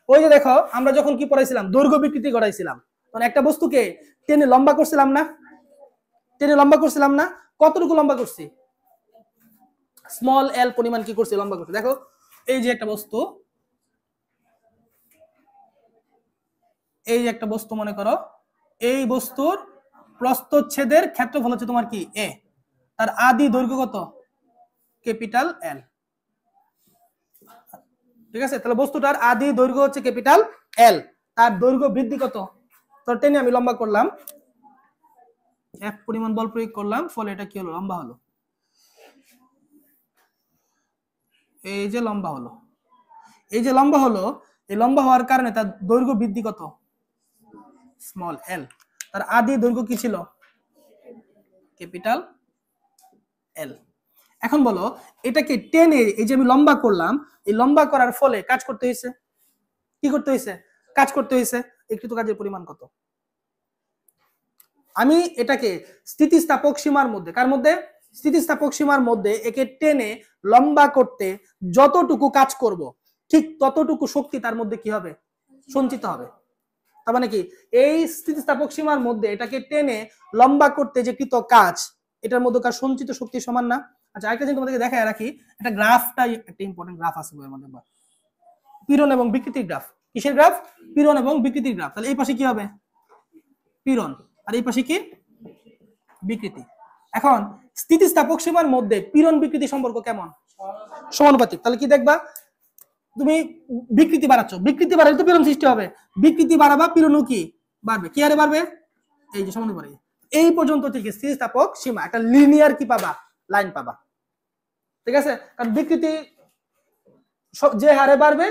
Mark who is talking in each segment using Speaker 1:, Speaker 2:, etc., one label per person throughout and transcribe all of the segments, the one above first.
Speaker 1: ওই যে দেখো আমরা যখন কি পড়াইছিলাম দৈর্ঘ্য বিকৃতি করাইছিলাম, তখন একটা বস্তুকে টেনে লম্বা করছিলাম না, টেনে লম্বা করছিলাম না, কতটুকু লম্বা করছি? স্মল এল পরিমাণ কি করছি? লম্বা করছি। দেখো এই যে একটা বস্তু, এই যে একটা বস্তু মনে করো, এই বস্তুর প্রস্থচ্ছেদের ক্ষেত্রফল হচ্ছে তোমার কি এ, তার আদি দৈর্ঘ্য কত? ক্যাপিটাল এল। ঠিক আছে, তাহলে বস্তুটার আদি দৈর্ঘ্য হচ্ছে ক্যাপিটাল এল, তার দৈর্ঘ্য বৃদ্ধি কত? তো টেনে আমি লম্বা করলাম, এক পরিমাণ বল প্রয়োগ করলাম, ফলে এটা কি হলো? লম্বা হলো। এই যে লম্বা হলো, এই যে লম্বা হলো, এই লম্বা হওয়ার কারণে তার দৈর্ঘ্য বৃদ্ধি কত? স্মল এল। তার আদি দৈর্ঘ্য কি ছিল? Capital L. এখন বলো এটাকে টেনে এই যে আমি লম্বা করলাম, এই লম্বা করার ফলে কাজ করতে হয়েছে, কি করতে হয়েছে? কাজ করতে হয়েছে। একটু কাজের পরিমাণ কত? আমি এটাকে স্থিতিস্থাপক সীমার মধ্যে, কার মধ্যে? স্থিতিস্থাপক সীমার মধ্যে একে টেনে লম্বা করতে যতটুকু কাজ করব, ঠিক ততটুকু শক্তি তার মধ্যে কি হবে? সঞ্চিত হবে। তার মানে কি এই স্থিতিস্থাপক সীমার মধ্যে এটাকে টেনে লম্বা করতে যে কৃত কাজ, এটার মধ্যে কার সঞ্চিত শক্তি সমান না? আচ্ছা আরেকটা জিনিস তোমাদেরকে দেখায় রাখি, একটা গ্রাফটাই একটা ইম্পর্টেন্ট গ্রাফ আছে বইয়ের মধ্যে, পীড়ন এবং বিকৃতির গ্রাফ। কিসের গ্রাফ? পীড়ন এবং বিকৃতির গ্রাফ। তাহলে এই পাশে কি হবে? পীড়ন, আর এই পাশে কি? বিকৃতি। এখন স্থিতিস্থাপক সীমার মধ্যে পীড়ন বিকৃতি সম্পর্ক কেমন? সমানুপাতিক। তাহলে কি দেখবা, তুমি বিকৃতি বাড়াচ্ছ, বিকৃতি বাড়ালে তো পীড়ন সৃষ্টি হবে, বিকৃতি বাড়াবা পীড়নও কি বাড়বে? কি হারে বাড়বে? এই যে সমানুপাতিক। এই পর্যন্ত থেকে স্থিতিস্থাপক সীমা একটা লিনিয়ার কি পাবা? লাইন পাবা। ঠিক আছে, কারণ বিকৃতি যে হারে বাড়বে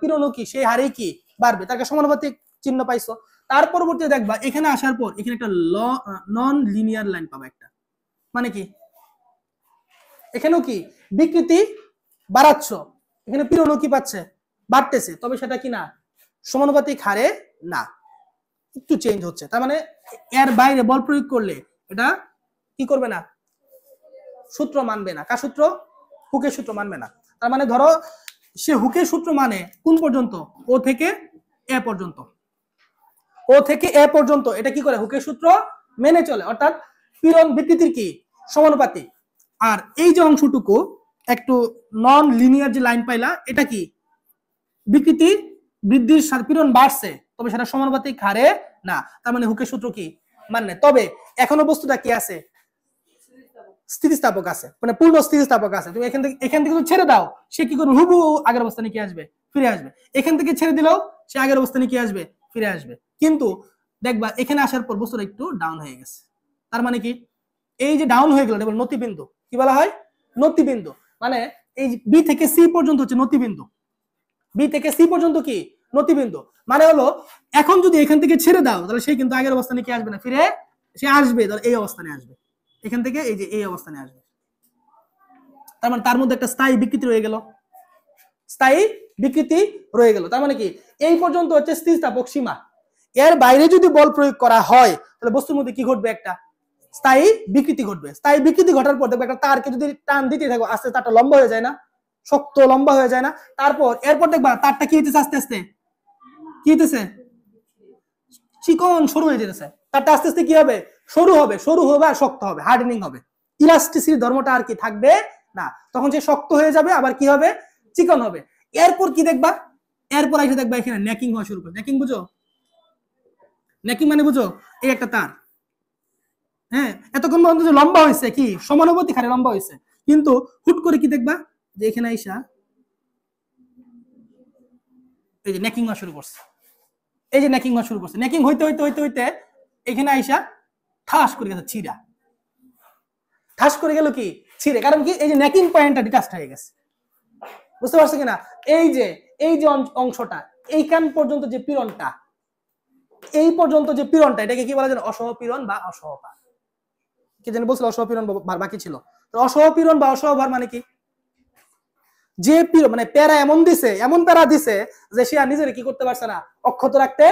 Speaker 1: পীড়নও কি সেই হারেই কি বাড়বে, তাকে সমানুপাতিক চিহ্ন পাইছো। তার পরবর্তীতে দেখবা এখানে আসার পর এখানে একটা নন লিনিয়ার লাইন পাবা একটা। মানে কি এখানেও কি বিকৃতি বাড়াচ্ছ, এখানে পীড়নও কি পাচ্ছে? বাড়তেছে, তবে সেটা কি না? সমানুপাতিক হারে না, একটু চেঞ্জ হচ্ছে। তার মানে এর বাইরে বল প্রয়োগ করলে এটা কি করবে না? সূত্র মানবে না। কার সূত্র? হুকের সূত্র মানবে না। তার মানে ধরো সে হুকের সূত্র মানে কোন পর্যন্ত? ও থেকে এ পর্যন্ত, ও থেকে এ পর্যন্ত এটা কি করে? হুকের সূত্র মেনে চলে, অর্থাৎ পীড়ন বিকৃতির কি সমানুপাতিক। আর এই যে অংশটুকু একটু নন লিনিয়ার যে লাইন পাইলা, এটা কি বিকৃতি বৃদ্ধির সাথে পীড়ন বাড়ছে, তবে সেটা সমানুপাতিক হারে না। তার মানে হুকের সূত্র কি মানে, তবে এখনো বস্তুটা কি আছে? স্থিতিস্থাপক আছে, মানে পূর্ণ স্থিতিস্থাপক আছে। তুমি এখান থেকে ছেড়ে দাও, সে কি করবে? হুবহু আগের অবস্থানে কি আসবে? ফিরে আসবে। এখান থেকে ছেড়ে দিলেও সে আগের অবস্থানে কি আসবে? ফিরে আসবে। কিন্তু দেখবা এখানে আসার পর বস্তুটা একটু ডাউন হয়ে গেছে। তার মানে কি এই যে ডাউন হয়ে গেল এটা নতিবিন্দু। কি বলা হয়? নতিবিন্দু। মানে এই বি থেকে সি পর্যন্ত হচ্ছে নতিবিন্দু, বি থেকে সি পর্যন্ত কি নতিবিন্দু। মানে হলো এখন যদি এখান থেকে ছেড়ে দাও তাহলে সে কিন্তু আগের অবস্থানে কি আসবে না, ফিরে সে আসবে এই অবস্থানে আসবে, এখান থেকে এই যে এই অবস্থানে আসবে। তার মানে তার মধ্যে একটা স্থায়ী বিকৃতি রয়ে গেল, স্থায়ী বিকৃতি রয়ে গেল। তার মানে কি এই পর্যন্ত হচ্ছে স্থিতিস্থাপক সীমা। এর বাইরে যদি বল প্রয়োগ করা হয় তাহলে বস্তুর মধ্যে কি ঘটবে? একটা স্থায়ী বিকৃতি ঘটবে। স্থায়ী বিকৃতি ঘটার পর দেখবে একটা তারকে যদি টান দিতে থাকো আস্তে তারটা লম্বা হয়ে যায় না, শক্ত লম্বা হয়ে যায় না। তারপর এরপর দেখবা তারটা কি হইতেছে? আস্তে আস্তে কি হইতেছে? চিকন সরু হয়ে যেতেছে। তারটা আস্তে আস্তে কি হবে? সরু হবে, সরু হবে আর শক্ত হবে, হার্ডেনিং হবে। ইলাস্টিসিটি ধর্মটা আর কি থাকবে না, তখন সে শক্ত হয়ে যাবে, আবার কি হবে? চিকন হবে। এরপর কি দেখবা? এরপর এসে দেখবা এখানে নেকিং হওয়া শুরু করে। নেকিং বুঝো? নেকিং মানে বুঝো? এই একটা তার, হ্যাঁ, এতক্ষণ পর্যন্ত লম্বা হয়েছে কি সমানুপাতিক হারে লম্বা হয়েছে, কিন্তু হুট করে কি দেখবা যে এখানে আইসা এই যে নেকিং হওয়া শুরু করছে। এই যে নেকিং হওয়া শুরু করছে, নেকিং হইতে হইতে হইতে হইতে এখানে আইসা ঠাস করে গেছে ছিঁড়া। ঠাস করে গেল কি? ছিঁড়ে। কারণ কি এই যে নেকিং পয়েন্টটা ডিটাচড হয়ে গেছে। বুঝতে পারছো কিনা? এই যে অংশটা এইখান পর্যন্ত যে পীড়নটা, এই পর্যন্ত যে পীড়নটা, এটাকে কি বলা যায়? অসহপীড়ন বা অসহভার। কি জানি বলছিল অসহপীড়ন বাকি ছিল। তো অসহপীড়ন বা অসহভার মানে কি? যে পীড়ন মানে প্যারা এমন দিছে, এমন প্যারা দিছে যে সে আর নিজের কি করতে পারছে না, অক্ষত রাখতে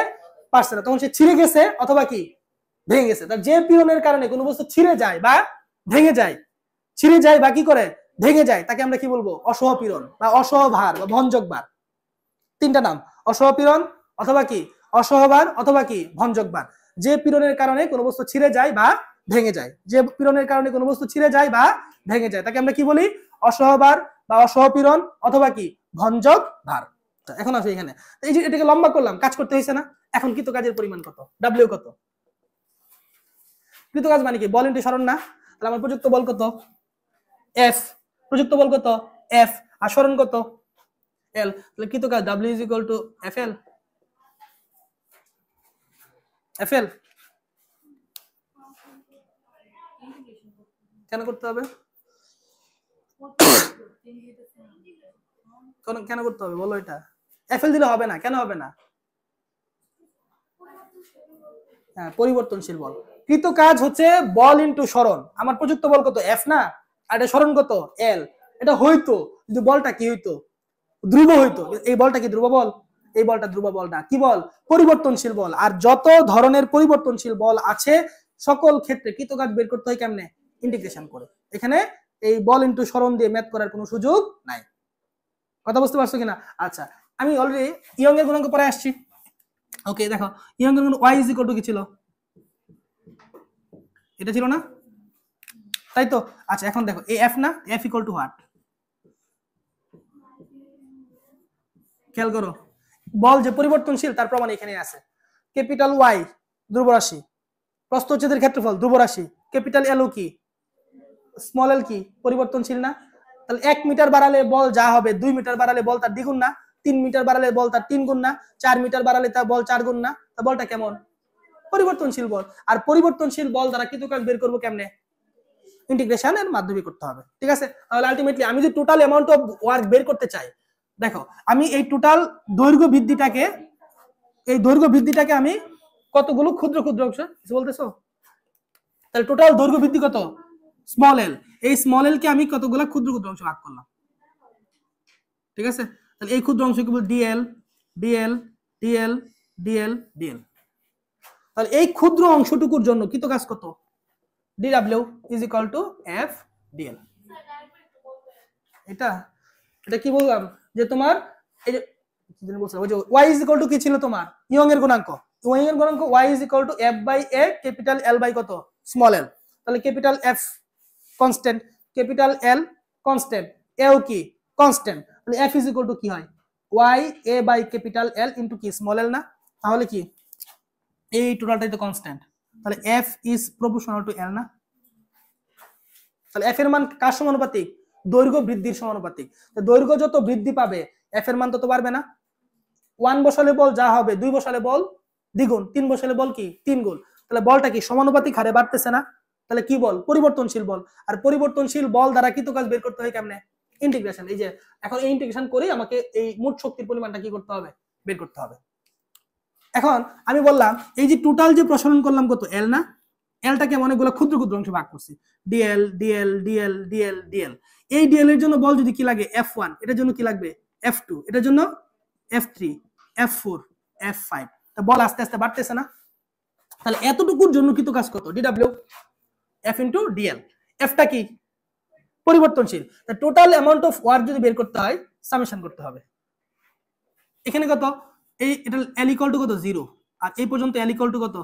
Speaker 1: পারছে না, তখন সে ছিঁড়ে গেছে অথবা কি ভেঙে গেছে। তার যে পীড়নের কারণে কোনো বস্তু ছিঁড়ে যায় বা ভেঙে যায়, ছিঁড়ে যায় বা কি করে ভেঙে যায়, তাকে আমরা কি বলবো? অসহপীড়ন বা অসহভার বা ভঞ্জক ভার। তিনটা নাম, অসহপীড়ন অথবা কি অসহবার অথবা কি ভঞ্জকবার। যে পীড়নের কারণে কোনো বস্তু ছিঁড়ে যায় বা ভেঙে যায়, যে পীড়নের কারণে কোনো বস্তু ছিঁড়ে যায় বা ভেঙে যায় তাকে আমরা কি বলি? অসহবার বা অসহপীড়ন অথবা কি ভঞ্জক ভার। এখন আসো এখানে, এই যে এটাকে লম্বা করলাম, কাজ করতে হয়েছে না? এখন কৃতকাজের পরিমাণ কত? ডাব্লিউ কত? কৃতকাজ মানে কি? বল ইনটু সরণ না? তাহলে আমার প্রযুক্ত বল কত? এফ। প্রযুক্ত বল কত? এফ। আর সরণ কত? এল। তাহলে কৃতকাজ W is equal to F L. F L কেন করতে হবে? কেন করতে হবে বলো? এটা এফ এল দিলে হবে না। কেন হবে না? হ্যাঁ, পরিবর্তনশীল বল। কৃতকাজ হচ্ছে বল ইনটু সরণ। আমার প্রযুক্ত বল কত? এফ না? আর এটা সরণ কত? এল। এটা হইতো যদি বলটা কি হইতো? ধ্রুব হইতো। এই বলটা কি ধ্রুব বল? এই বলটা ধ্রুব বল না। কি বল? পরিবর্তনশীল বল। আর যত ধরনের পরিবর্তনশীল বল আছে সকল ক্ষেত্রে কৃতকাজ বের করতে হয় কেমনে? ইন্টিগ্রেশন করে। এখানে এই বল ইনটু সরণ দিয়ে ম্যাথ করার কোনো সুযোগ নাই। কথা বুঝতে পারছো কিনা? আচ্ছা, আমি অলরেডি ইয়ং এর গুণাঙ্ক পরে আসছি। ওকে, দেখো ইয়ং এর গুণ y ইজ ইকুয়াল টু কি ছিল? এটা ছিল না? তাই তো। আচ্ছা, এখন দেখো এই f না, f ইকুয়াল টু হোয়াট? খেয়াল করো, বল যে পরিবর্তনশীল তার প্রমাণ এখানে আছে। ক্যাপিটাল Y ধ্রুব রাশি, প্রস্থচ্ছেদের ক্ষেত্রফল ধ্রুব রাশি, ক্যাপিটাল L ও কি স্মল l কি পরিবর্তনশীল না? তাহলে 1 মিটার বাড়ালে বল যা হবে 2 মিটার বাড়ালে বল তার দ্বিগুণ না? 3 মিটার বাড়ালে বল তার 3 গুণ না? 4 মিটার বাড়ালে তার বল 4 গুণ না? তা বলটা কেমন? পরিবর্তনশীল বল। আর পরিবর্তনশীল বল দ্বারা কৃতকাজ বের করব কেমনে? ইন্টিগ্রেশনের মাধ্যমে করতে হবে। ঠিক আছে? তাহলে আলটিমেটলি আমি যদি টোটাল অ্যামাউন্ট অফ ওয়ার্ক বের করতে চাই, দেখো আমি এই টোটাল দৈর্ঘ্য বৃদ্ধিটাকে আমি কতগুলো ক্ষুদ্র ক্ষুদ্র অংশ বলতেছো? তাহলে টোটাল দৈর্ঘ্য বৃদ্ধি কত? স্মল এল। এই স্মল এল কে আমি কতগুলো ক্ষুদ্র ক্ষুদ্র অংশ ভাগ করলাম। ঠিক আছে? তাহলে এই ক্ষুদ্র অংশ কি বল? DL DL DL DL DL. তাহলে এই ক্ষুদ্র অংশটুকুর জন্য কৃতকাজ কত? dw is equal to f dl। এটা কি বললাম যে তোমার এই যে y is equal to কি ছিল তোমার? ইয়ং এর গুণাঙ্ক। y is equal to f by a capital l by কত? Small l। তাহলে capital f constant, capital l constant, a ও কি কনস্ট্যান্ট। তাহলে f is equal to কি হয়? y a by capital l into কি small l না? তাহলে কি এই টোটালটাই তো কনস্ট্যান্ট। তাহলে f is proportional to l না? তাহলে f এর মান কার সমানুপাতিক? দৈর্ঘ্য বৃদ্ধির সমানুপাতিক। দৈর্ঘ্য যত বৃদ্ধি পাবে f এর মান তত বাড়বে না? 1 বসালে বল যা হবে 2 বসালে বল দ্বিগুণ, 3 বসালে বল কি 3 গুণ। তাহলে বলটা কি সমানুপাতিক হারে বাড়তেছে না? তাহলে কি বল? পরিবর্তনশীল বল। আর পরিবর্তনশীল বল দ্বারা কৃতকাজ বের করতে হয় কেমনে? ইন্টিগ্রেশন। এই যে এখন এই ইন্টিগ্রেশন করে আমাকে এই মোট শক্তির পরিমাণটা কি করতে হবে? বের করতে হবে। এখন আমি বললাম এই যে টোটাল যে প্রসারণ করলাম কত? এল না? এলটাকে অনেকগুলো ক্ষুদ্র ক্ষুদ্র অংশে ভাগ করছি। DL DL DL DL DL. এই ডিএল এর জন্য বল যদি কি লাগে? F1, এটার জন্য কি লাগবে? F2, এটার জন্য F3, F4, F5। তা বল আস্তে আস্তে বাড়তেছে না? তাহলে এতটুকুর জন্য কৃতকাজ কত? dw f into DL. এফটা কি পরিবর্তনশীল। তা টোটাল অ্যামাউন্ট অফ ওয়ার্ক যদি বের করতে হয় সামেশন করতে হবে। এখানে কত? এই এটা l ইকুয়াল টু কত? 0। আর এই পর্যন্ত l ইকুয়াল টু কত?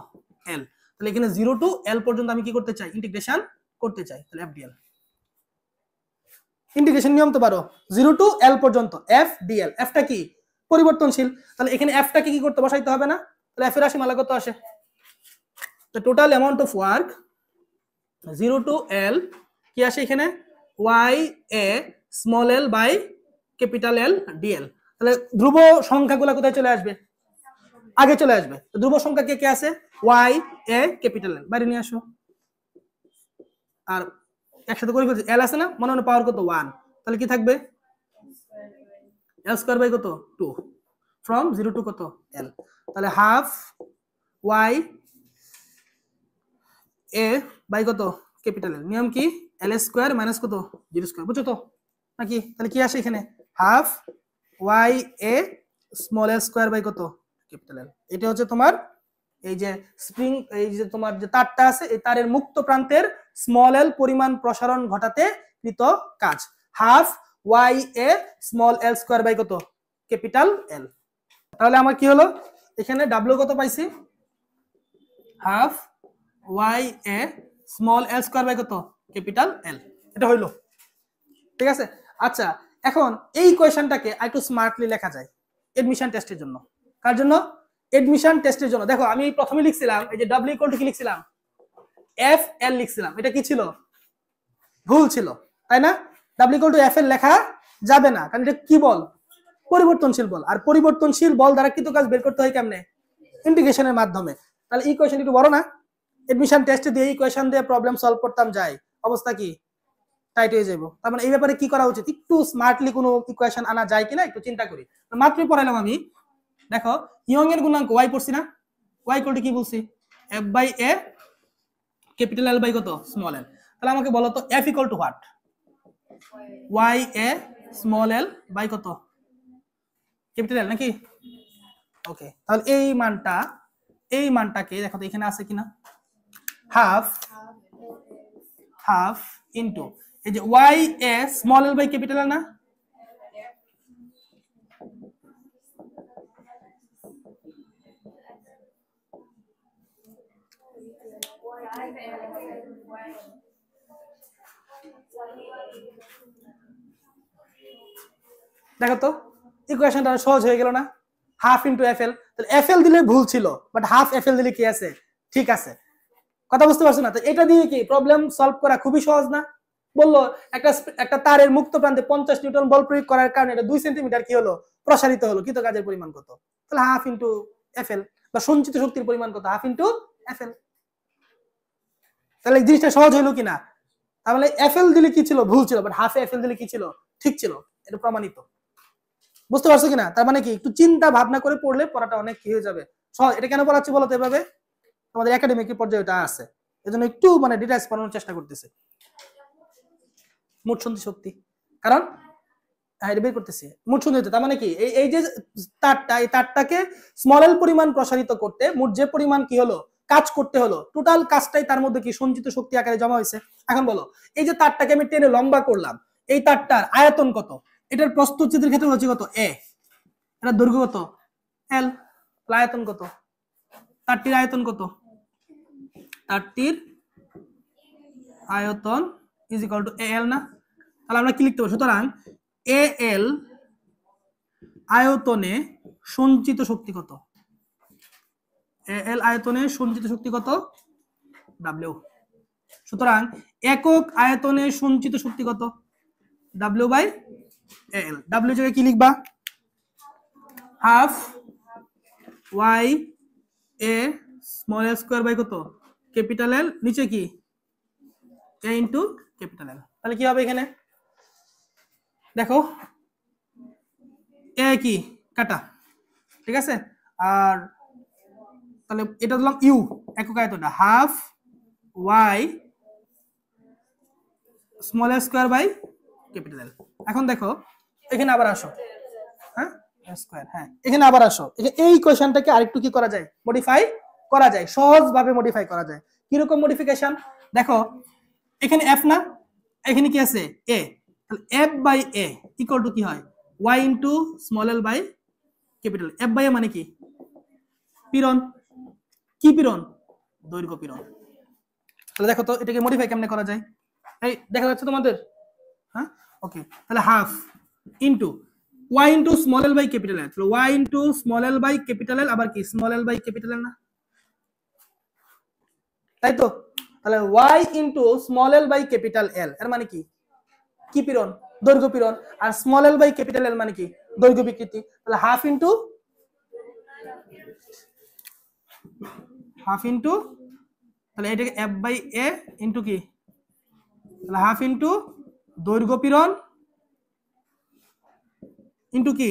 Speaker 1: l। তাহলে এখানে 0 টু l পর্যন্ত আমি কি করতে চাই? ইন্টিগ্রেশন করতে চাই। তাহলে f dl। ইন্টিগ্রেশন নিয়ম তো পারো, 0 টু l পর্যন্ত f dl। f টা কি পরিবর্তনশীল। তাহলে এখানে f টাকে কি করতে বসাইতে হবে না? তাহলে f এর রাশিমালা কত আসে? তো total amount of work 0 to l কি আসে এখানে? y a small l by capital L dl। তাহলে ধ্রুব সংখ্যাগুলো কোথায় চলে আসবে? আগে চলে আসবে। তো ধ্রুব সংখ্যা কে কে আছে? y a ক্যাপিটাল L বাইরে নিয়ে আসো। আর একসাথে করে ফেলছি, l আছে না? মনে মনে পাওয়ার কত? 1। তাহলে কি থাকবে? l স্কয়ার বাই কত? 2 ফ্রম 0 টু কত? l। তাহলে হাফ y a বাই কত? Capital L। নিয়ম কি? l স্কয়ার মাইনাস কত? 0 স্কয়ার। বুঝছো তো নাকি? তাহলে কি আসে এখানে? Half y a small l square by কত? Capital L। এটা হচ্ছে তোমার এই যে স্প্রিং, এই যে তোমার যে তারটা আছে এই তারের মুক্ত প্রান্তের স্মল l পরিমাণ প্রসারণ ঘটাতে কৃত কাজ। Half y a small l square by কত? Capital L। তাহলে আমার কি হলো, এখানে ডাব্লিউ কত পাইছি, half Y A small L square by কত ক্যাপিটাল এল, এটা হইলো। ঠিক আছে, আচ্ছা এখন এই কোয়েশ্চনটাকে একটু স্মার্টলি লেখা যায় এডমিশন টেস্টের জন্য। কার জন্য? এডমিশন টেস্টের জন্য। দেখো আমি প্রথমে লিখছিলাম এই যে ডাব্লিউ ইকুয়াল টু কি লিখছিলাম, এফ এল লিখছিলাম, এটা কি ছিল, ভুল ছিল, তাই না? ডাব্লিউ ইকুয়াল টু এফ এল লেখা যাবে না, কারণ এটা কি বল, পরিবর্তনশীল বল, আর পরিবর্তনশীল বল দ্বারা কিন্তু কাজ বের করতে হয় কেমনে, ইন্টিগ্রেশনের মাধ্যমে। তাহলে এই কোয়েশ্চন একটু বড় না, এডমিশন টেস্টে দিয়ে এই কোয়েশ্চন দিয়ে প্রবলেম সলভ করতাম যাই, অবস্থা কি টাইট হয়ে যাবো। তার মানে এই ব্যাপারে কি করা উচিত, একটু স্মার্টলি কোনো ইকুয়েশন আনা যায় কিনা একটু চিন্তা করি। মাত্রই পড়াইলাম আমি, দেখো ইয়ং এর গুণাঙ্ক ওয়াই পড়ছি না, ওয়াই ইকুয়াল টু কি বলছি, F by A capital L by কত স্মল এল। তাহলে আমাকে বলো তো F equal to what, Y A small L by কত ক্যাপিটাল এল নাকি? ওকে, তাহলে এই মানটাকে দেখো তো এখানে আছে কিনা, হাফ ইনটু এই যে Y A small L by capital L না, দেখো তো ইকুয়েশনটা সহজ হয়ে গেল না, হাফ ইনটু এফ এল। তাহলে এফ এল দিলে ভুল ছিল, বাট হাফ এফ এল দিলে কি আছে, ঠিক আছে। কথা বুঝতে পারছো না? তো এটা দিয়ে কি প্রবলেম সলভ করা খুবই সহজ না? বললো একটা তারের মুক্ত প্রান্তে 50 নিউটন বল প্রয়োগ করার কারণে এটা 2 সেন্টিমিটার কি হলো, প্রসারিত হলো, কৃত কাজের পরিমাণ কত, তাহলে হাফ ইনটু এফ এল, বা সঞ্চিত শক্তির পরিমাণ কত, হাফ ইনটু এফ এল। তাহলে জিনিসটা সহজ হলো কিনা, তাহলে এফ এল দিলে কি ছিল, ভুল ছিল, বাট হাফ এফ এল দিলে কি ছিল, ঠিক ছিল, এটা প্রমাণিত। বুঝতে পারছো কিনা? তার মানে কি একটু চিন্তা ভাবনা করে পড়লে পড়াটা অনেক কি হয়ে যাবে সহজ। এটা কেন পড়াচ্ছি বলতো, এভাবে তোমাদের একাডেমিক পর্যায়ে এটা আছে, এজন্য একটু মানে ডিটেইলস পড়ানোর চেষ্টা করতেছে। মোট সন্ধি শক্তি, কারণ এটা বের করতেছি মোট সন্ধি হতে, তার মানে কি এই যে তারটা, এই তারটাকে স্মল এল পরিমাণ প্রসারিত করতে মোট যে পরিমাণ কি হলো, কাজ করতে হলো, টোটাল কাজটাই তার মধ্যে কি সঞ্চিত শক্তি আকারে জমা হয়েছে। এখন বলো এই যে তারটাকে আমি টেনে লম্বা করলাম, এই তারটার আয়তন কত, এটার প্রস্থচ্ছেদের ক্ষেত্রে হচ্ছে কত এ, এটা দৈর্ঘ্য কত এল, আয়তন কত, তারটির আয়তন কত, তারটির আয়তন ইজ ইকুয়াল টু এল না? তাহলে আমরা কি লিখতে পারি, সুতরাং এ এল আয়তনে সঞ্চিত শক্তি কত, এ এল আয়তনে সঞ্চিত শক্তি কত, ডাব্লিউ। সুতরাং একক আয়তনে সঞ্চিত শক্তি কত, ডাব্লিউ বাই এল। ডাব্লিউ জায়গায় কি লিখবা, half Y A small L square by কত ক্যাপিটাল এল, নিচে কি এ ইনটু ক্যাপিটাল এল। তাহলে কি হবে এখানে দেখো, এ কি কাটা, ঠিক আছে, আর তাহলে এটা দিলাম ইউ, একক আয়তনটা half Y small L square by capital L. এখন দেখো এখানে আবার আসো, হ্যাঁ স্কয়ার, হ্যাঁ এখানে আবার আসো, এই কোশ্চেনটাকে আরেকটু কি করা যায়, মডিফাই করা যায়, সহজভাবে মডিফাই করা যায়। কিরকম মডিফিকেশন, দেখো এখানে এফ না, এখানে কি আছে এ, তাহলে F by A equal to কি হয়, Y into small L by capital. F by A মানে কি, পীড়ন, কি পীড়ন, দৈর্ঘ্য পীড়ন। তাহলে দেখো তো এটাকে মডিফাই কেমনে করা যায়, এই দেখা যাচ্ছে তোমাদের, হ্যাঁ ওকে। তাহলে half into Y into small L by capital L, তাহলে Y into small L by capital L, আবার কি small L by capital L না, তাই তো? তাহলে Y into small L by capital L এর মানে কি, কি পীড়ন, দৈর্ঘ্য পীড়ন, আর small L by capital L মানে কি, দৈর্ঘ্য বিকৃতি। তাহলে হাফ ইনটু তাহলে এটাকে এফ বাই এ ইনটু কি, তাহলে হাফ ইনটু দৈর্ঘ্য পীড়ন ইনটু কি,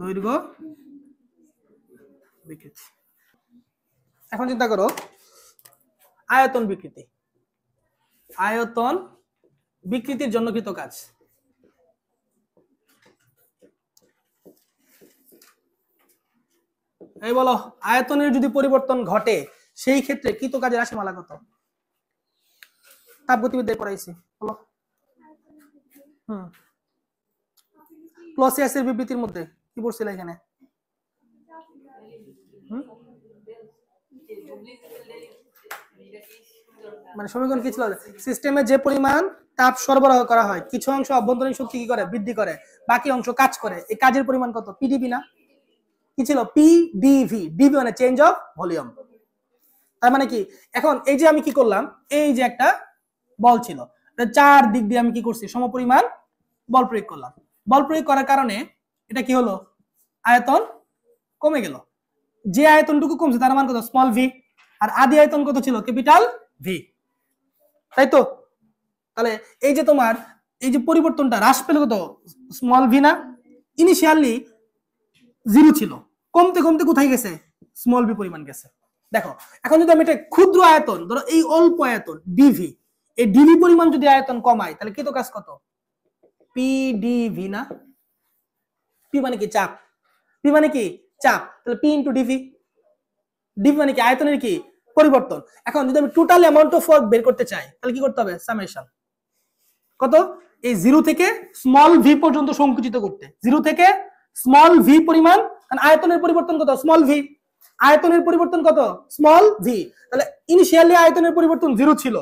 Speaker 1: দৈর্ঘ্য বিকৃতি। এখন চিন্তা করো আয়তন বিকৃতি, আয়তন বিকৃতির জন্য কৃত কাজ, এই বলো আয়তনের যদি পরিবর্তন ঘটে সেই ক্ষেত্রে কৃত কাজের রাশিমালা কত, তাপগতিবিদ্যায় পড়াইছি বলো। ক্লসিয়াসের বিবৃতির মধ্যে কি পড়ছিল এখানে, মানে সমীকরণ কি ছিল, সিস্টেমে যে পরিমাণ তাপ সরবরাহ করা হয় কিছু অংশ অভ্যন্তরীণ শক্তি কি করে, বৃদ্ধি করে, বাকি অংশ কাজ করে, এই কাজের পরিমাণ কত, পিডিভি না, কি ছিল, পিডিভি, ডিভি মানে চেঞ্জ অফ ভলিউম। তার মানে কি, এখন এই যে আমি কি করলাম, এই যে একটা বল ছিল, চার দিক দিয়ে আমি কি করছি, সমপরিমাণ বল প্রয়োগ করলাম, বল প্রয়োগ করার কারণে এটা কি হলো, আয়তন কমে গেল, যে আয়তনটুকু কমছে তার মান কত, স্মল ভি, আর আদি আয়তন কত ছিল, ক্যাপিটাল ভি, তাই তো। তাহলে এই যে তোমার এই যে পরিবর্তনটা হ্রাস পেল কত, স্মল ভি না, ইনিশিয়ালি জিরো ছিল, কমতে কমতে কোথায় গেছে, স্মল ভি পরিমাণ গেছে। দেখো এখন যদি আমি এটা ক্ষুদ্র আয়তন, ধরো এই অল্প আয়তন ডিভি, এই ডিভি পরিমাণ যদি আয়তন কমাই তাহলে কৃত কাজ কত, পিডিভি না, পি মানে কি চাপ, পি মানে কি চাপ, তাহলে পি ইন্টু ডিভি, ডিভি মানে কি আয়তনের কি পরিবর্তন। এখন যদি আমি টোটাল অ্যামাউন্ট অফ ওয়ার্ক বের করতে চাই তাহলে কি করতে হবে, সামেশন কত, এই জিরো থেকে স্মল ভি পর্যন্ত সংকুচিত করতে, জিরো থেকে স্মল ভি পরিমাণ, আয়তনের পরিবর্তন কত, স্মল ভি, আয়তনের পরিবর্তন কত, স্মল ভি, তাহলে ইনিশিয়ালি আয়তনের পরিবর্তন জিরো ছিল,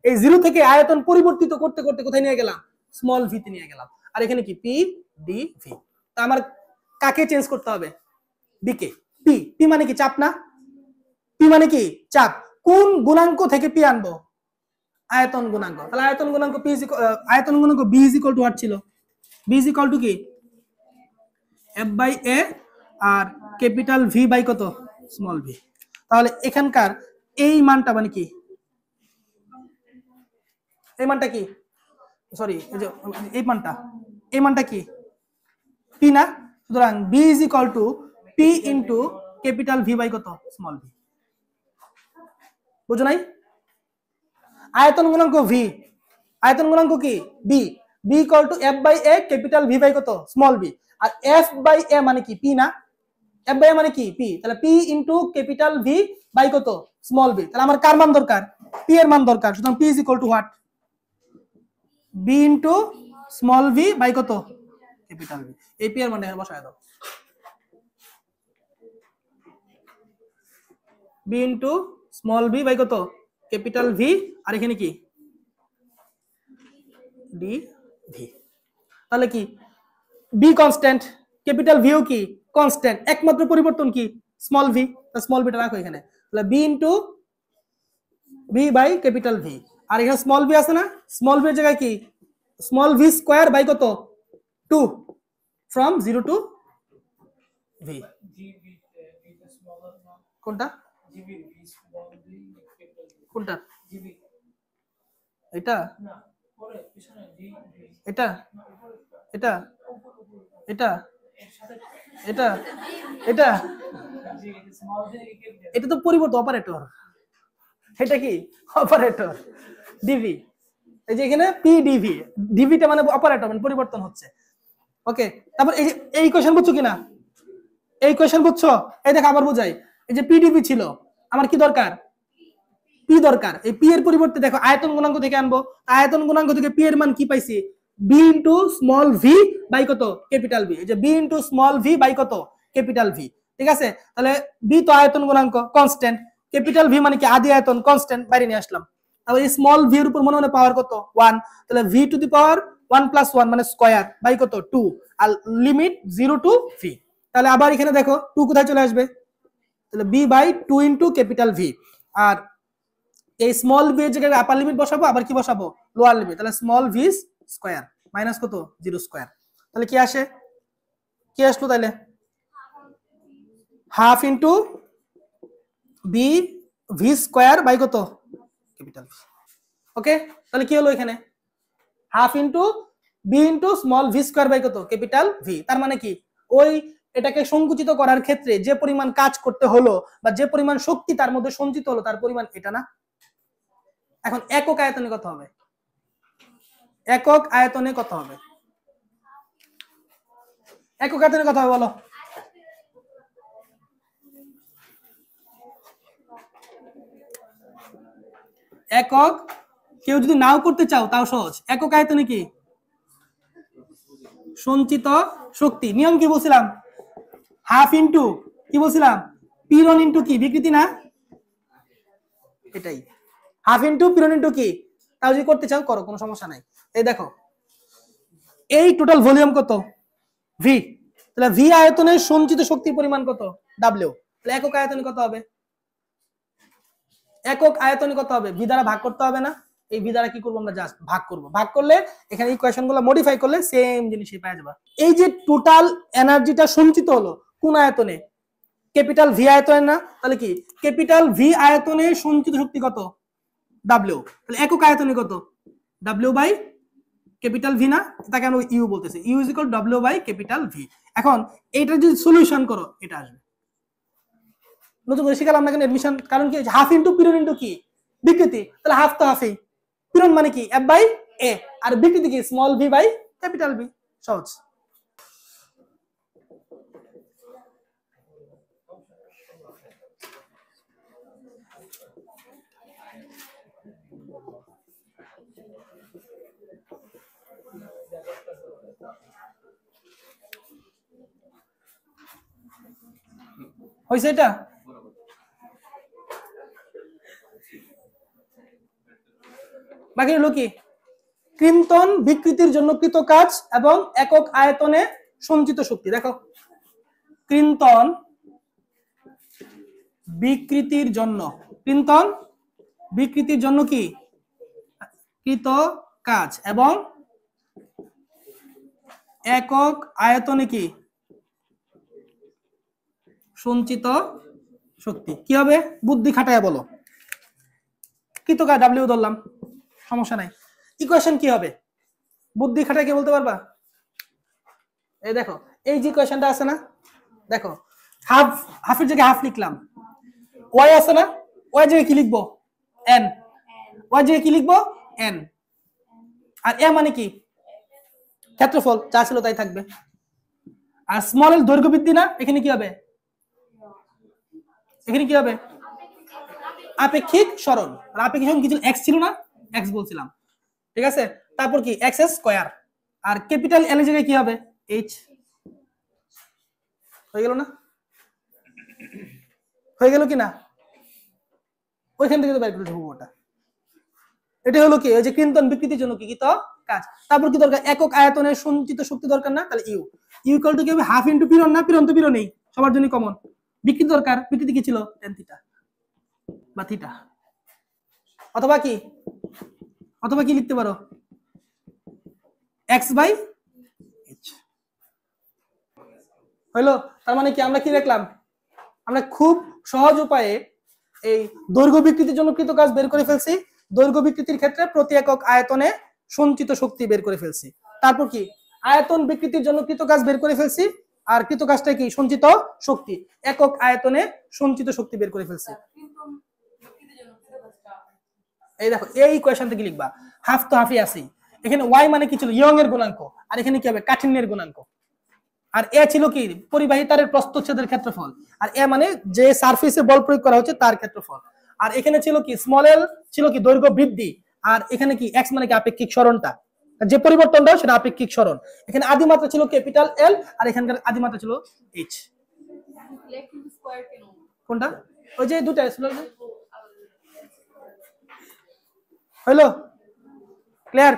Speaker 1: এই জিরো থেকে আয়তন পরিবর্তিত করতে করতে কোথায় নিয়ে গেলাম, স্মল ভি তে নিয়ে গেলাম, আর এখানে কি পি ডি ভি। তা আমার কাকে চেঞ্জ করতে হবে, বি কে, পি, পি মানে কি চাপ না, পি মানে কি চাপ, কোন গুণাঙ্ক থেকে পি আনবো, আয়তন গুণাঙ্ক, তাহলে আয়তন গুণাঙ্ক পি আয়তন গুণাঙ্ক B is equal to what ছিল, বি ইজ ইকুয়াল টু কি এফ বাই এ আর ক্যাপিটাল ভি বাই কত, স্মল ভি। তাহলে এখানকার এই মানটা মানে কি, এই মানটা কি, সরি এই মানটা কি পি না, সুতরাং B is equal to P into capital V by কত, স্মল ভি। বুঝো নাই, আয়তন গুণাঙ্ক ভি, আয়তন গুণাঙ্ক কি B, B equal to F by A capital V by কত, স্মল ভি, আর এফ বাই এ মানে কি পি না, এফ বাই এ মানে কি পি, তাহলে P into capital V by কত, স্মল ভি। তাহলে আমার কার মান দরকার, পি এর মান দরকার, সুতরাং P is equal to what, B into small V by কত, ক্যাপিটাল ভি। এই পি এর মান এখানে বসায় দাও, B into small V by কত, ক্যাপিটাল ভি, আর এখানে কি ডি ভি। তাহলে কি বি কনস্ট্যান্ট, ক্যাপিটাল ভিও কি কনস্ট্যান্ট, একমাত্র পরিবর্তন কি স্মল ভি, স্মল ভিটা রাখো এখানে, তাহলে B into V by capital V, আর এখানে স্মল ভি আছে না, স্মল ভি এর জায়গায় কি স্মল ভি স্কয়ার বাই কত 2 ফ্রম 0 টু ভি। কোনটা কোনটা, এটা এটা এটা এটা এটা এটা এটা তো পরিবর্তন অপারেটর, এটা কি অপারেটর ডিভি, এই যে এখানে পিডিভি, ডিভিটা মানে অপারেটর মানে পরিবর্তন হচ্ছে। ওকে, তারপর এই যে এই কোশ্চেন বুঝছো কিনা, এই কোশ্চেন বুঝছো, এই দেখো আবার বুঝাই, এই যে পিডিভি ছিল আমার কি দরকার, পি দরকার, এই পি এর পরিবর্তে দেখো আয়তন গুণাঙ্ক থেকে আনবো, আয়তন গুণাঙ্ক থেকে পি এর মান কি পাইছি, B into small V by কত ক্যাপিটাল ভি, এই যে B into small V by কত ক্যাপিটাল ভি, ঠিক আছে। তাহলে বি তো আয়তন গুণাঙ্ক কনস্ট্যান্ট, ক্যাপিটাল ভি মানে কি আদি আয়তন কনস্ট্যান্ট, বাইরে নিয়ে আসলাম, তাহলে এই স্মল ভি এর উপর মনে মনে পাওয়ার কত 1, তাহলে V to the power 1 plus 1 মানে স্কয়ার বাই কত 2, আর লিমিট 0 টু ভি। তাহলে আবার এখানে দেখো 2 কোথায় চলে আসবে, তাহলে B by 2 into capital V, আর এই স্মল ভি এর জায়গায় আপার লিমিট বসাবো, আবার কি বসাবো লোয়ার লিমিট, তাহলে স্মল ভি স্কয়ার মাইনাস কত 0 স্কয়ার, তাহলে কি আসে, কি আসলো তাহলে half into B V square by কত ক্যাপিটাল ভি। ওকে, তাহলে কি হলো এখানে half into B into small V square by কত ক্যাপিটাল ভি। তার মানে কি ওই এটাকে সংকুচিত করার ক্ষেত্রে যে পরিমাণ কাজ করতে হলো বা যে পরিমাণ শক্তি তার মধ্যে সঞ্চিত হলো তার পরিমাণ এটা না। এখন একক আয়তনে কত হবে, একক আয়তনে কত হবে, একক আয়তনে কত হবে বলো, একক কেউ যদি নাও করতে চাও তাও সহজ, একক আয়তনে কি সঞ্চিত শক্তি, নিয়ম কি বলছিলাম হাফ ইন্টু কি বলছিলাম পি1 ইন্টু কি বিকৃতি না, এটাই হাফ ইনটু পিরন ইনটু কি, তাও যদি করতে চাও করো, কোনো সমস্যা নাই। এই দেখো এই টোটাল ভলিউম কত ভি, তাহলে ভি আয়তনের সঞ্চিত শক্তির পরিমাণ কত ডাব্লিউ, তাহলে একক আয়তনে কত হবে, একক আয়তনে কত হবে, ভি দ্বারা ভাগ করতে হবে না, এই ভি দ্বারা কি করব আমরা জাস্ট ভাগ করব, ভাগ করলে এখানে ইকুয়েশনগুলো মডিফাই করলে সেম জিনিসই পাওয়া যাবে। এই যে টোটাল এনার্জিটা সঞ্চিত হলো কোন আয়তনে, ক্যাপিটাল ভি আয়তনে না, তাহলে কি ক্যাপিটাল ভি আয়তনে সঞ্চিত শক্তি কত ডাব্লিউ, তাহলে একক আয়তনে কত ডাব্লিউ বাই ক্যাপিটাল ভি না, তাকে আমরা ইউ বলতেছি, U is equal W by capital V. এখন এইটা যদি সলিউশন করো এটা আসবে, নতুন করে শিখালাম না কেন এডমিশন, কারণ কি হাফ ইনটু পিরন ইনটু কি বিকৃতি, তাহলে হাফ তো হাফই, পিরন মানে কি এফ বাই এ, আর বিকৃতি কি small V by capital V, সহজ। হয়েছে এটা, বাকি হলো কি ক্রিন্তন বিকৃতির জন্য কৃত কাজ এবং একক আয়তনে সঞ্চিত শক্তি। দেখো ক্রিন্তন বিকৃতির জন্য, ক্রিন্তন বিকৃতির জন্য কি কৃত কাজ এবং একক আয়তনে কি সঞ্চিত শক্তি, কি হবে বুদ্ধি খাটায় বলো, কৃত কাজ ডাব্লিউ ধরলাম সমস্যা নাই, ইকুয়েশন কি হবে বুদ্ধি খাটায় কি বলতে পারবা, এই দেখো এই যে ইকুয়েশনটা আছে না, দেখো হাফ, হাফের জায়গায় হাফ লিখলাম, ওয়াই আছে না, ওয়াই জায়গায় কি লিখবো এন, ওয়াই জায়গায় কি লিখবো এন, আর এ মানে কি ক্ষেত্রফল যা ছিল তাই থাকবে, আর স্মল এল দৈর্ঘ্য বৃদ্ধি না, এখানে কি হবে, এখানে কি হবে আপেক্ষিক সরণ, আর আপেক্ষিক সরণ কি ছিল এক্স ছিল না, এক্স বলছিলাম, ঠিক আছে, তারপর কি এক্স স্কয়ার, আর ক্যাপিটাল এল এর জায়গায় কি হবে এইচ, হয়ে গেল না, হয়ে গেল কি না, ওইখান থেকে তো বের করে দেবো ওটা, এটা হলো কি ওই যে ক্রিন্তন বিকৃতির জন্য কি তো কাজ, তারপর কি দরকার একক আয়তনের সঞ্চিত শক্তি দরকার না, তাহলে ইউ, ইউ ইকুয়াল টু কি হবে হাফ ইনটু পিরন না, পিরন তো পিরন নেই সবার জন্য কমন, বিকৃতি দরকার, বিকৃতি কি ছিল tan থিটা বা থিটা, অথবা কি, অথবা কি লিখতে পারো x বাই h, হইলো, তার মানে কি আমরা কি দেখলাম, আমরা খুব সহজ উপায়ে এই দৈর্ঘ্য বিকৃতির জন্য কৃত কাজ বের করে ফেলছি, দৈর্ঘ্য বিকৃতির ক্ষেত্রে প্রতি একক আয়তনে সঞ্চিত শক্তি বের করে ফেলছি, তারপর কি আয়তন বিকৃতির জন্য কৃত কাজ বের করে ফেলছি, আর কৃত কাজটা কি সঞ্চিত শক্তি, একক আয়তনে সঞ্চিত শক্তি বের করে ফেলছি। এই দেখো এই ইকুয়েশন থেকে লিখবা হাফ তো হাফই আছে, এখানে y মানে কি ছিল ইয়ং এর গুণাঙ্ক, আর এখানে কি হবে কাঠিন্যের গুণাঙ্ক, আর এ ছিল কি পরিবাহী তারের প্রস্থচ্ছেদের ক্ষেত্রফল, আর এ মানে যে সারফেসে বল প্রয়োগ করা হচ্ছে তার ক্ষেত্রফল, আর এখানে ছিল কি স্মল এল ছিল কি দৈর্ঘ্য বৃদ্ধি, আর এখানে কি এক্স মানে কি আপেক্ষিক সরণটা, যে পরিবর্তনটা সেটা আপেক্ষিক সরণ, এখানে আদি মাত্রা ছিল ক্যাপিটাল এল আর এখানকার আদি মাত্রা ছিল এইচ, কোনটা ওই যে দুটো ছিল হইলো ক্লিয়ার।